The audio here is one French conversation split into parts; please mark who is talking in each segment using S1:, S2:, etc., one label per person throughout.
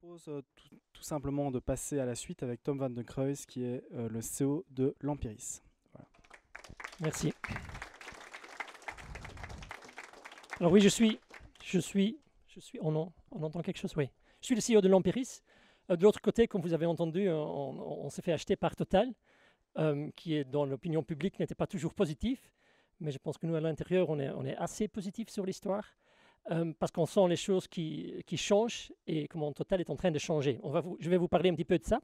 S1: propose tout simplement de passer à la suite avec Tom van den Kruijs, qui est le CEO de l'Empiris. Voilà.
S2: Merci. Alors oui, on entend quelque chose, oui. Je suis le CEO de l'Empiris. De l'autre côté, comme vous avez entendu, on s'est fait acheter par Total, qui est dans l'opinion publique n'était pas toujours positif, mais je pense que nous à l'intérieur, on est assez positif sur l'histoire. Parce qu'on sent les choses qui changent et comment Total est en train de changer. Je vais vous parler un petit peu de ça.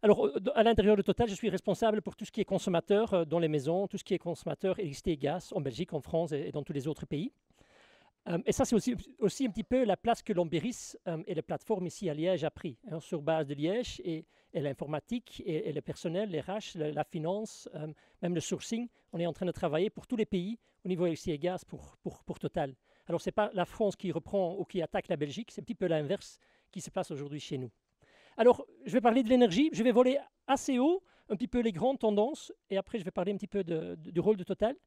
S2: Alors, à l'intérieur de Total, je suis responsable pour tout ce qui est consommateur dans les maisons, tout ce qui est consommateur électricité et gaz en Belgique, en France et dans tous les autres pays. Et ça, c'est aussi un petit peu la place que l'Empiris et la plateforme ici à Liège a pris, sur base de Liège et l'informatique et le personnel, les RH, la finance, même le sourcing. On est en train de travailler pour tous les pays au niveau électricité et gaz pour Total. Alors, ce n'est pas la France qui reprend ou qui attaque la Belgique, c'est un petit peu l'inverse qui se passe aujourd'hui chez nous. Alors, je vais parler de l'énergie, je vais voler assez haut, un petit peu les grandes tendances, et après, je vais parler un petit peu du rôle de Total.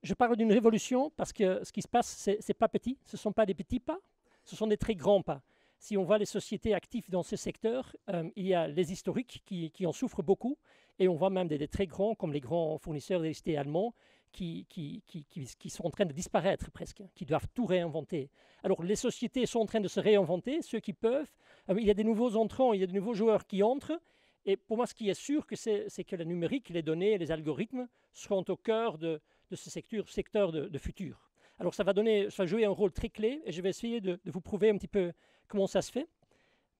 S2: Je parle d'une révolution parce que ce qui se passe, ce n'est pas petit, ce ne sont pas des petits pas, ce sont des très grands pas. Si on voit les sociétés actives dans ce secteur, il y a les historiques qui en souffrent beaucoup, et on voit même des très grands, comme les grands fournisseurs d'électricité allemands, qui sont en train de disparaître presque, qui doivent tout réinventer. Alors les sociétés sont en train de se réinventer, ceux qui peuvent. Il y a des nouveaux entrants, il y a de nouveaux joueurs qui entrent. Et pour moi, ce qui est sûr, c'est que le numérique, les données, les algorithmes seront au cœur de ce secteur de futur. Alors ça va jouer un rôle très clé et je vais essayer de vous prouver un petit peu comment ça se fait.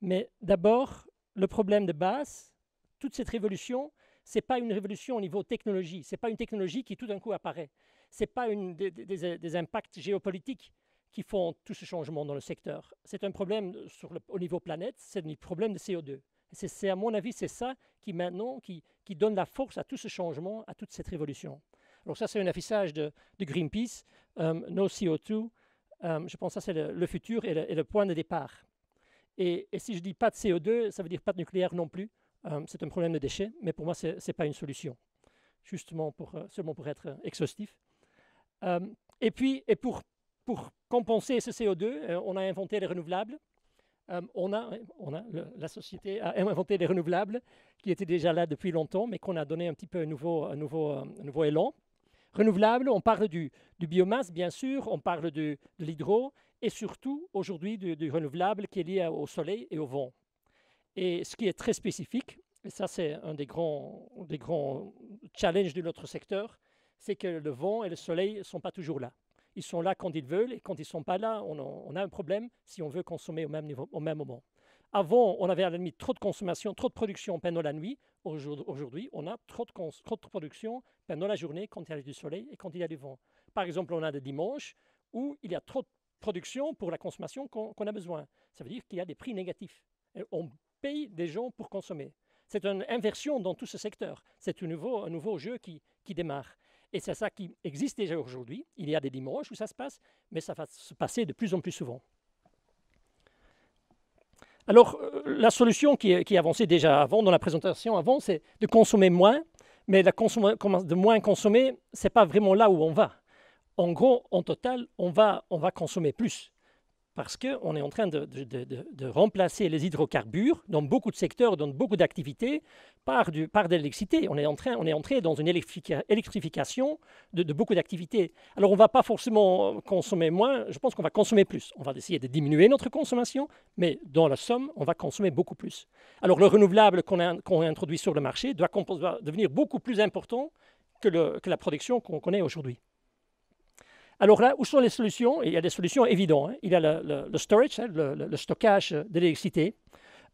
S2: Mais d'abord, le problème de base, toute cette révolution, ce n'est pas une révolution au niveau technologie. Ce n'est pas une technologie qui tout d'un coup apparaît. Ce n'est pas des impacts géopolitiques qui font tout ce changement dans le secteur. C'est un problème au niveau planète, c'est un problème de CO2. À mon avis, c'est ça qui maintenant qui donne la force à tout ce changement, à toute cette révolution. Alors ça, c'est un affichage de Greenpeace, No CO2. Je pense que ça, c'est le futur et le point de départ. Et si je dis pas de CO2, ça veut dire pas de nucléaire non plus. C'est un problème de déchets, mais pour moi, ce n'est pas une solution, justement seulement pour être exhaustif. Et pour compenser ce CO2, on a inventé les renouvelables. La société a inventé les renouvelables qui étaient déjà là depuis longtemps, mais qu'on a donné un petit peu un nouveau élan. Renouvelables, on parle du biomasse, bien sûr, on parle de l'hydro, et surtout, aujourd'hui, du renouvelable qui est lié au soleil et au vent. Et ce qui est très spécifique, et ça c'est un des grands challenges de notre secteur, c'est que le vent et le soleil ne sont pas toujours là. Ils sont là quand ils veulent et quand ils ne sont pas là, on a un problème si on veut consommer au même moment. Avant, on avait à la limite trop de consommation, trop de production pendant la nuit. Aujourd'hui, on a trop de production pendant la journée quand il y a du soleil et quand il y a du vent. Par exemple, on a des dimanches où il y a trop de production pour la consommation qu'on a besoin. Ça veut dire qu'il y a des prix négatifs. Et on paye des gens pour consommer. C'est une inversion dans tout ce secteur. C'est un nouveau jeu qui démarre. Et c'est ça qui existe déjà aujourd'hui. Il y a des dimanches où ça se passe, mais ça va se passer de plus en plus souvent. Alors, la solution qui avançait déjà avant, dans la présentation avant, c'est de consommer moins, mais de moins consommer, ce n'est pas vraiment là où on va. En gros, en total, on va consommer plus. Parce qu'on est en train de remplacer les hydrocarbures dans beaucoup de secteurs, dans beaucoup d'activités, par de l'électricité. On est entré dans une électrification de beaucoup d'activités. Alors, on ne va pas forcément consommer moins, je pense qu'on va consommer plus. On va essayer de diminuer notre consommation, mais dans la somme, on va consommer beaucoup plus. Alors, le renouvelable qu'on a introduit sur le marché doit devenir beaucoup plus important que la production qu'on connaît aujourd'hui. Alors là, où sont les solutions? Il y a des solutions évidentes. Il y a le storage, le stockage de l'électricité.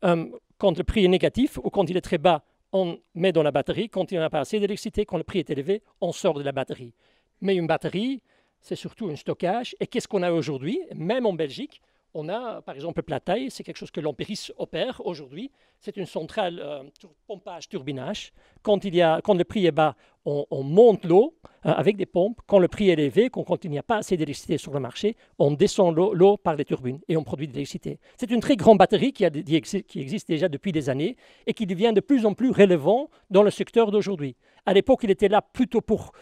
S2: Quand le prix est négatif ou quand il est très bas, on met dans la batterie. Quand il n'y a pas assez d'électricité, quand le prix est élevé, on sort de la batterie. Mais une batterie, c'est surtout un stockage. Et qu'est-ce qu'on a aujourd'hui? Même en Belgique, on a, par exemple, Plataille, c'est quelque chose que l'Empiris opère aujourd'hui. C'est une centrale pompage-turbinage. Quand le prix est bas, on monte l'eau avec des pompes. Quand le prix est élevé, quand il n'y a pas assez d'électricité sur le marché, on descend l'eau par les turbines et on produit de l'électricité. C'est une très grande batterie qui existe déjà depuis des années et qui devient de plus en plus relevant dans le secteur d'aujourd'hui. À l'époque, il était là plutôt pour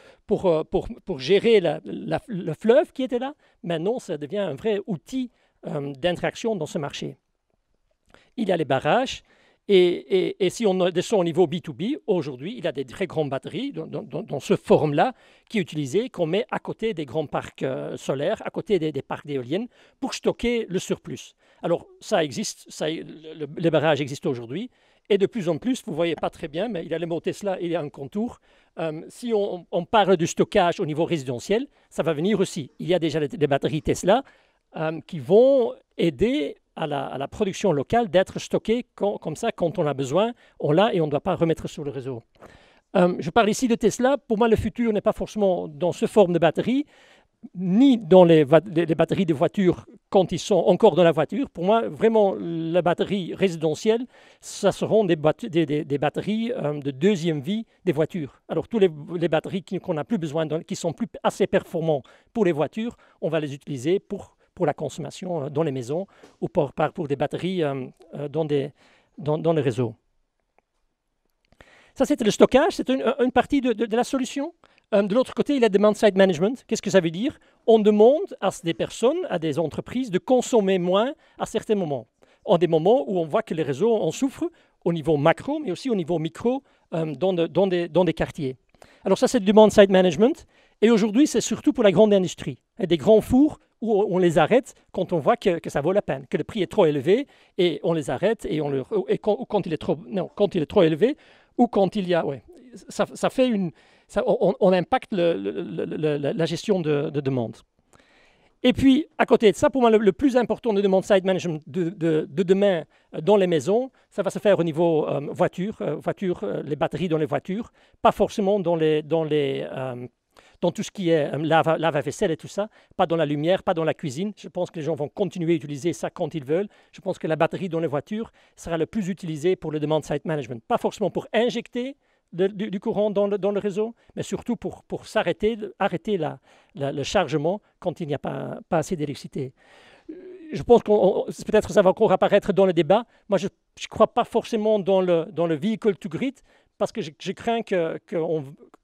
S2: gérer le fleuve qui était là. Maintenant, ça devient un vrai outil d'interaction dans ce marché. il y a les barrages. Et si on descend au niveau B2B, aujourd'hui, il y a des très grandes batteries dans ce forum-là qui est utilisé, qu'on met à côté des grands parcs solaires, à côté des parcs d'éoliennes, pour stocker le surplus. Alors, ça existe, les barrages existent aujourd'hui, et de plus en plus, vous ne voyez pas très bien, mais il y a le mot Tesla, il y a un contour. Si on parle du stockage au niveau résidentiel, ça va venir aussi. Il y a déjà des batteries Tesla qui vont aider à la production locale d'être stockées comme ça, quand on a besoin, on l'a et on ne doit pas remettre sur le réseau. Je parle ici de Tesla. Pour moi, le futur n'est pas forcément dans ce forme de batterie, ni dans les batteries de voitures quand ils sont encore dans la voiture. Pour moi, vraiment, la batterie résidentielle, ça seront des batteries de deuxième vie des voitures. Alors, toutes les batteries qu'on n'a plus besoin, qui sont plus assez performantes pour les voitures, on va les utiliser pour la consommation dans les maisons ou pour des batteries dans les réseaux. Ça, c'était le stockage, c'est une partie de la solution. De l'autre côté, il y a demand-side management. Qu'est-ce que ça veut dire? On demande à des personnes, à des entreprises, de consommer moins à certains moments. En des moments où on voit que les réseaux en souffrent au niveau macro, mais aussi au niveau micro dans des quartiers. Alors ça, c'est le demand-side management. Et aujourd'hui, c'est surtout pour la grande industrie. Il y a des grands fours où on les arrête quand on voit que ça vaut la peine, que le prix est trop élevé, et on les arrête, quand il est trop élevé, ou quand il y a... Ouais, ça fait on impacte la gestion de demande. Et puis, à côté de ça, pour moi, le plus important de demand-side management de demain dans les maisons, ça va se faire au niveau voiture, les batteries dans les voitures, pas forcément dans tout ce qui est lave-vaisselle et tout ça, pas dans la lumière, pas dans la cuisine. Je pense que les gens vont continuer à utiliser ça quand ils veulent. Je pense que la batterie dans les voitures sera le plus utilisée pour le demand-side management. Pas forcément pour injecter du courant dans le réseau, mais surtout pour arrêter le chargement quand il n'y a pas assez d'électricité. Je pense que peut-être ça va encore apparaître dans le débat. Moi, je ne crois pas forcément dans le vehicle to grid, parce que je crains que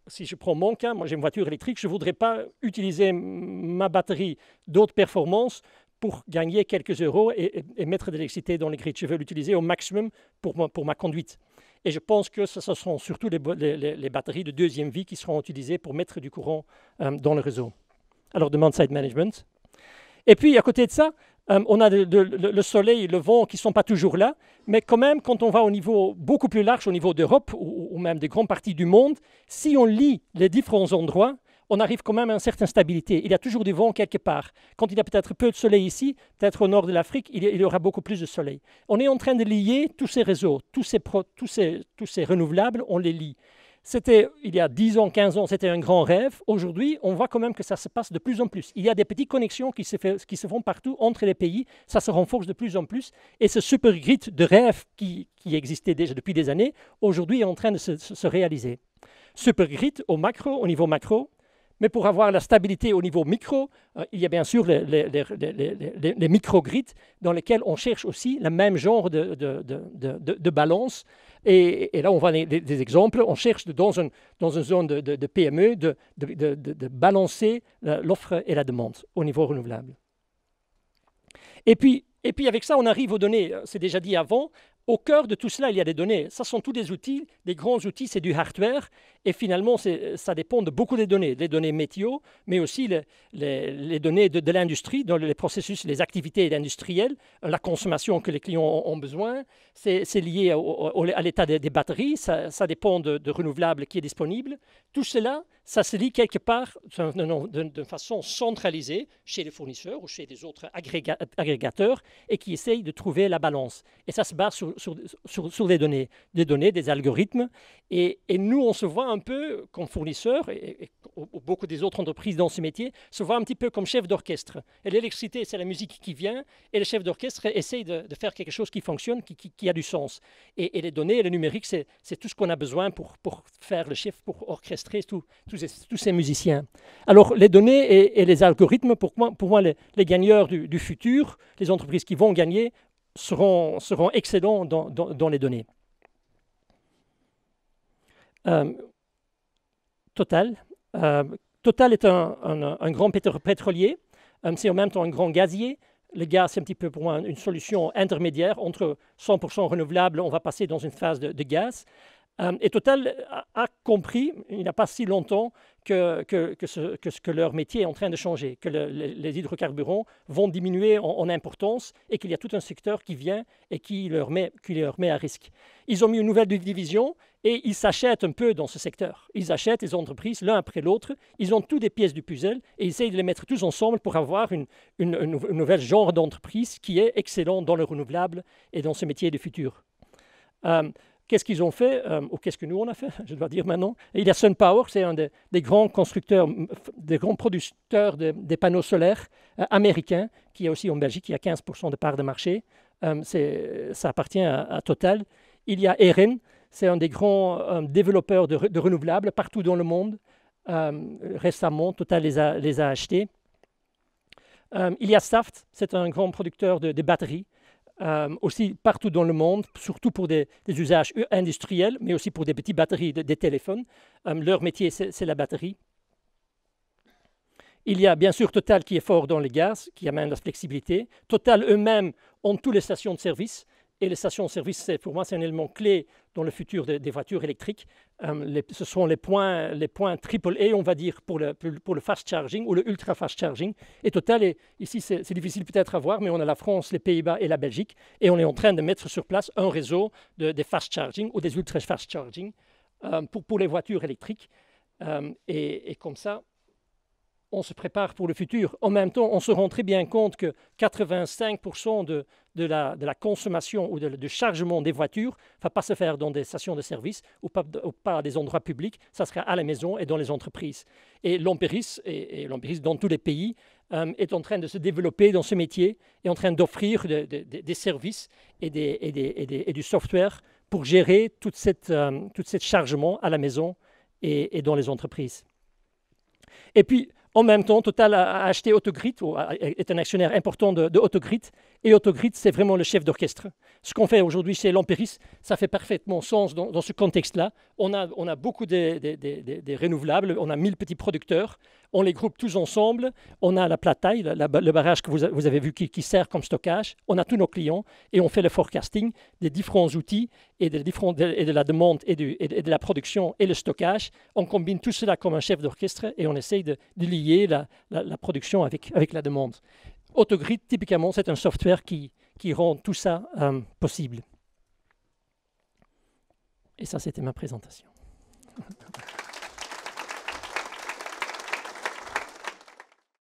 S2: si je prends mon cas, moi j'ai une voiture électrique, je ne voudrais pas utiliser ma batterie d'autres performances pour gagner quelques euros et mettre de l'électricité dans les grids. Je veux l'utiliser au maximum pour ma conduite. Et je pense que ce seront surtout les batteries de deuxième vie qui seront utilisées pour mettre du courant dans le réseau. Alors, demand-side management. Et puis, à côté de ça, on a le soleil et le vent qui ne sont pas toujours là, mais quand même, quand on va au niveau beaucoup plus large, au niveau d'Europe ou même des grandes parties du monde, si on lit les différents endroits, on arrive quand même à une certaine stabilité. Il y a toujours du vent quelque part. Quand il y a peut-être peu de soleil ici, peut-être au nord de l'Afrique, il y aura beaucoup plus de soleil. On est en train de lier tous ces réseaux, tous ces renouvelables, on les lie. Il y a 10 ans, 15 ans, c'était un grand rêve. Aujourd'hui, on voit quand même que ça se passe de plus en plus. Il y a des petites connexions qui se font partout entre les pays. Ça se renforce de plus en plus. Et ce super grid de rêve qui existait déjà depuis des années, aujourd'hui est en train de se réaliser. Super grid au niveau macro. Mais pour avoir la stabilité au niveau micro, il y a bien sûr les microgrids dans lesquels on cherche aussi le même genre de balance. Et là, on voit des exemples. On cherche dans une zone de PME de balancer l'offre et la demande au niveau renouvelable. Et puis avec ça, on arrive aux données. C'est déjà dit avant. Au cœur de tout cela, il y a des données. Ça sont tous des outils. Des grands outils, c'est du hardware. Et finalement, ça dépend de beaucoup de données. Les données météo, mais aussi les données de l'industrie, dans les processus, les activités industrielles, la consommation que les clients ont besoin. C'est lié à l'état des batteries. Ça dépend de renouvelables qui est disponible. Tout cela, ça se lit quelque part de façon centralisée chez les fournisseurs ou chez les autres agrégateurs et qui essayent de trouver la balance. Et ça se base sur des données, des algorithmes. Et nous, on se voit un peu comme fournisseurs, et beaucoup des autres entreprises dans ce métier, se voient un petit peu comme chef d'orchestre. Et l'électricité, c'est la musique qui vient, et le chef d'orchestre essaye de faire quelque chose qui fonctionne, qui a du sens. Et les données, le numérique, c'est tout ce qu'on a besoin pour faire le chef, pour orchestrer tous ces musiciens. Alors, les données et les algorithmes, pour moi les gagneurs du futur, les entreprises qui vont gagner, seront excellents dans les données. Total. Total est un grand pétrolier, c'est en même temps un grand gazier. Le gaz, c'est un petit peu pour moi une solution intermédiaire entre 100% renouvelable, on va passer dans une phase de gaz. Et Total a compris, il n'y a pas si longtemps, que leur métier est en train de changer, que les hydrocarbures vont diminuer en importance et qu'il y a tout un secteur qui vient et qui leur met à risque. Ils ont mis une nouvelle division et ils s'achètent un peu dans ce secteur. Ils achètent les entreprises l'un après l'autre, ils ont toutes des pièces du puzzle et ils essayent de les mettre tous ensemble pour avoir une nouvelle genre d'entreprise qui est excellent dans le renouvelable et dans ce métier du futur. Qu'est-ce qu'ils ont fait, ou qu'est-ce que nous on a fait, je dois dire maintenant. Il y a SunPower, c'est un des grands constructeurs, des grands producteurs des panneaux solaires américains, qui est aussi en Belgique, qui a 15% de part de marché. Ça appartient à Total. Il y a Eren, c'est un des grands développeurs de renouvelables partout dans le monde. Récemment, Total les a achetés. Il y a Saft, c'est un grand producteur de batteries. Aussi partout dans le monde, surtout pour des usages industriels, mais aussi pour des petites batteries des téléphones. Leur métier, c'est la batterie. Il y a bien sûr Total qui est fort dans les gaz, qui amène la flexibilité. Total eux-mêmes ont toutes les stations de service. Et les stations de service, pour moi, c'est un élément clé dans le futur des voitures électriques. Ce sont les points AAA, on va dire, pour le fast charging ou le ultra fast charging. Et Total, ici, c'est difficile peut-être à voir, mais on a la France, les Pays-Bas et la Belgique. Et on est en train de mettre sur place un réseau des fast charging ou des ultra fast charging pour les voitures électriques. Et comme ça, on se prépare pour le futur. En même temps, on se rend très bien compte que 85% de la consommation ou du chargement des voitures ne va pas se faire dans des stations de service ou pas à des endroits publics, ça sera à la maison et dans les entreprises. Et l'Amperis, dans tous les pays, est en train de se développer dans ce métier, est en train d'offrir des services et du software pour gérer tout ce chargement à la maison et dans les entreprises. Et puis, en même temps, Total a acheté Autogrid, est un actionnaire important de Autogrid. Et Autogrid, c'est vraiment le chef d'orchestre. Ce qu'on fait aujourd'hui chez l'Amperis, ça fait parfaitement sens dans ce contexte-là. On a beaucoup des renouvelables, on a 1000 petits producteurs. On les groupe tous ensemble. On a la plate taille, le barrage que vous avez vu qui sert comme stockage. On a tous nos clients et on fait le forecasting des différents outils et de la demande et de la production et le stockage. On combine tout cela comme un chef d'orchestre et on essaye de lier la production avec la demande. Autogrid, typiquement, c'est un software qui rend tout ça possible. Et ça, c'était ma présentation.